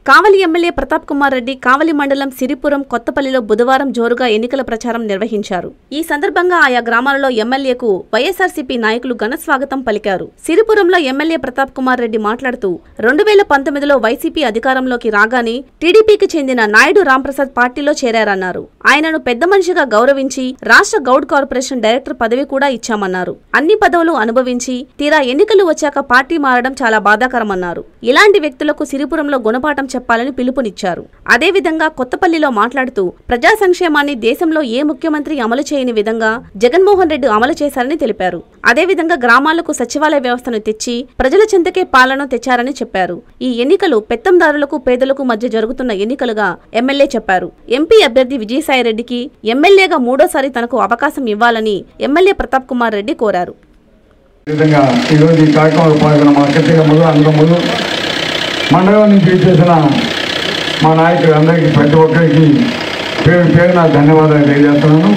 కావలి MLA Pratap Kumar Reddy కావలి మండలం సిరిపురం కొత్తపల్లిలో బుధవారం జోరుగా ఎన్నికల ప్రచారం నిర్వహించారు. ఈ సందర్భంగా ఆయా గ్రామాలలో ఎమ్మెల్యేకు వైఎస్ఆర్సీపీ నాయకులు ఘన స్వాగతం పలికారు. సిరిపురంలో ఎమ్మెల్యే ప్రతాప్ కుమార్ రెడ్డి మాట్లాడుతూ 2019లో వైసీపీ అధికారంలోకి రాగానే టీడీపీకి చెందిన నాయుడు రాంప్రసాద్ పార్టీలో చేరారన్నారు. ఆయనను పెద్ద మనిషిగా గౌరవించి రాష్ట్ర గౌడ్ కార్పొరేషన్ డైరెక్టర్ పదవి కూడా ఇచ్చామన్నారు. అన్ని పదవులు అనుభవించి తీరా ఎన్నికలు వచ్చాక పార్టీ మారడం చాలా బాధాకరమన్నారు. ఇలాంటి వ్యక్తులకు సిరిపురంలో గుణపాఠం చెప్పాలని పిలుపునిచ్చారు. అదేవిధంగా కొత్తపల్లిలో మాట్లాడుతూ ప్రజా సంక్షేమాన్ని దేశంలో ఏ ముఖ్యమంత్రి అమలు చేయని విధంగా జగన్మోహన్ రెడ్డి అమలు చేశారని తెలిపారు. అదేవిధంగా గ్రామాలకు సచివాలయ వ్యవస్థను తెచ్చి ప్రజల చెంతకే పాలన తెచ్చారని చెప్పారు. ఈ ఎన్నికలు పెత్తందారులకు పేదలకు మధ్య జరుగుతున్న ఎన్నికలుగా ఎమ్మెల్యే చెప్పారు. ఎంపీ అభ్యర్థి విజయసాయిరెడ్డికి ఎమ్మెల్యేగా మూడోసారి తనకు అవకాశం ఇవ్వాలని ఎమ్మెల్యే ప్రతాప్ కుమార్ రెడ్డి కోరారు. మండలం నుంచి చేసిన మా నాయకులందరికీ ప్రతి ఒక్కరికి పేరు పేరున ధన్యవాదాలు తెలియజేస్తున్నాను.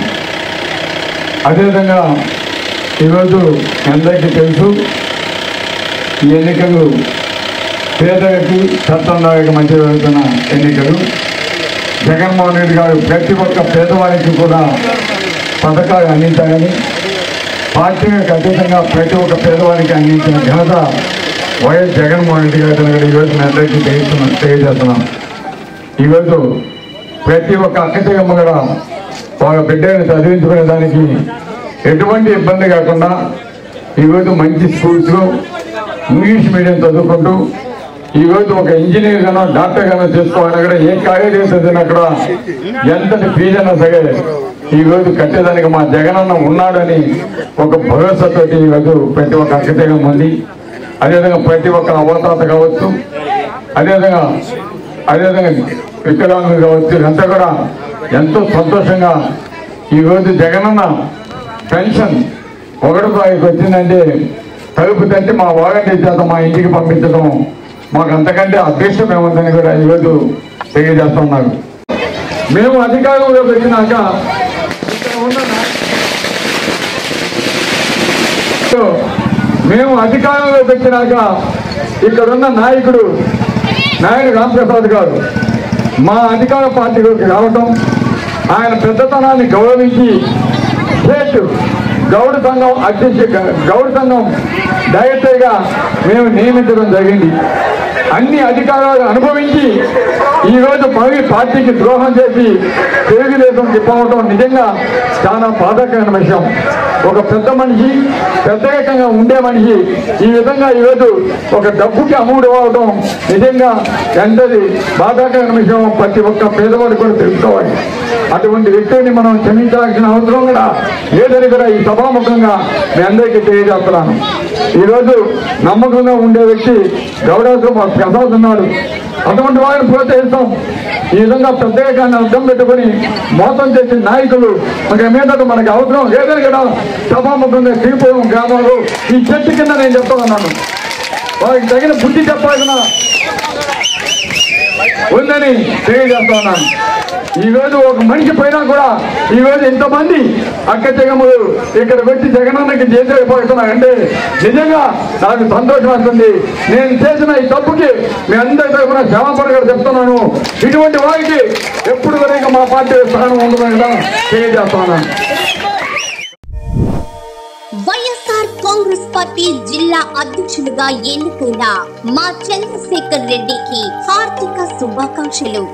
అదేవిధంగా ఈరోజు అందరికీ తెలుసు, ఈ ఎన్నికలు పేదలకి చట్టందారికి మధ్య జరుగుతున్న ఎన్నికలు. జగన్మోహన్ రెడ్డి గారు ప్రతి ఒక్క పేదవారికి కూడా పథకాలు అందించాలని, పార్టీలకు అతీతంగా ప్రతి ఒక్క పేదవారికి అందించిన ఘనత వైఎస్ జగన్మోహన్ రెడ్డి గారు ఈరోజు మీ అందరికీ తెలియజేస్తున్నాం. ఈరోజు ప్రతి ఒక్క అక్కచెల్లెమ్మ కూడా వాళ్ళ బిడ్డను చదివించుకునే దానికి ఎటువంటి ఇబ్బంది కాకుండా ఈరోజు మంచి స్కూల్స్లో ఇంగ్లీష్ మీడియం చదువుకుంటూ ఈరోజు ఒక ఇంజనీర్ గానో డాక్టర్ గానో చేసుకోవాలన్నా కూడా ఏ కాలేజీ చదివినా కూడా ఎంతటి ఫీజు అయినా సరే ఈరోజు కట్టేదానికి మా జగనన్న ఉన్నాడని ఒక భరోసాతోటి ఈరోజు ప్రతి ఒక్క అక్కచెల్లెమ్మ ఉంది. అదేవిధంగా ప్రతి ఒక్క అవతాత కావచ్చు, అదేవిధంగా వికలాంగులు కావచ్చు, అంతా కూడా ఎంతో సంతోషంగా ఈరోజు జగనన్న పెన్షన్ 1 రూపాయికి వచ్చిందంటే తలుపు తట్టి మా వాలంటీర్ చేత మా ఇంటికి పంపించడం మాకు అంతకంటే అదృష్టం ఏముందని కూడా ఈరోజు తెలియజేస్తున్నారు. మేము అధికారంలో పెట్టినాక ఇక్కడున్న నాయుడు రాంప్రసాద్ గారు మా అధికార పార్టీలోకి రావటం, ఆయన పెద్దతనాన్ని గౌరవించి స్టేట్ గౌడ్ సంఘం గౌడ్ సంఘం డైరెక్టర్గా మేము నియమించడం జరిగింది. అన్ని అధికారాలు అనుభవించి ఈరోజు పార్టీకి ద్రోహం చేసి తెలుగుదేశం తిప్పవటం నిజంగా చాలా బాధాకరమైన విషయం. ఒక పెద్ద మనిషి, ప్రత్యేకంగా ఉండే మనిషి ఈ విధంగా ఈరోజు ఒక డబ్బుకి అమ్ముడు అవడం నిజంగా ఎంతది బాధాకరమైన విషయం ప్రతి ఒక్క పేదవాడు కూడా తెలుసుకోవాలి. అటువంటి వ్యక్తిని మనం క్షమించాల్సిన అవసరం కూడా లేదని కూడా ఈ సభాముఖంగా మీ అందరికీ తెలియజేస్తున్నాను. ఈరోజు నమ్మకంగా ఉండే వ్యక్తి గౌరవ ప్రసాద్ ఉన్నాడు. అటువంటి వారిని ప్రోత్సహిస్తాం. ఈ విధంగా ప్రత్యేకాన్ని అర్థం పెట్టుకుని మోసం చేసిన నాయకులు మీద మనకి అవసరం లేదని కూడా సభాముఖంగా శ్రీపురం గ్రామంలో ఈ చెట్టు కింద నేను చెప్తా ఉన్నాను. వారికి తగిన బుద్ధి చెప్పాల్సిన ఉందని తెలియజేస్తా ఉన్నాను. ఈరోజు ఒక మనిషి పైన కూడా ఈరోజు ఇంతమంది అక్కచెల్లెమ్మలు ఇక్కడికి వచ్చి జగనన్నకి చేసేపోతున్నారంటే నిజంగా నాకు సంతోషం వస్తుంది. నేను చేసిన ఈ తప్పుకి మీ అందరి తరఫున క్షమాపణ కూడా చెప్తున్నాను. ఇటువంటి వారికి ఎప్పుడు వరకు మా పార్టీ స్థానం ఉంటుందని కూడా తెలియజేస్తా ఉన్నాను. వైఎస్ఆర్ కాంగ్రెస్ పార్టీ జిల్లా అధ్యక్షులుగా ఎన్నికైన మా చంద్రశేఖర్ రెడ్డికి హార్దిక శుభాకాంక్షలు.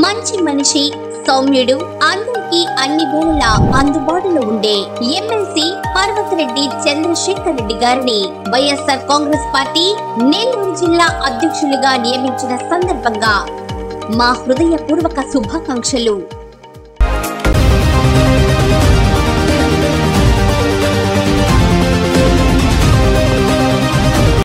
మంచి మనిషి, సౌమ్యుడు, అందరికీ అన్ని వేళలా అందుబాటులో ఉండే ఎమ్మెల్సీ పర్వతరెడ్డి చంద్రశేఖర్ రెడ్డి గారిని వైఎస్ఆర్ కాంగ్రెస్ పార్టీ నెల్లూరు జిల్లా అధ్యక్షులుగా నియమించిన సందర్భంగా మా హృదయపూర్వక శుభాకాంక్షలు.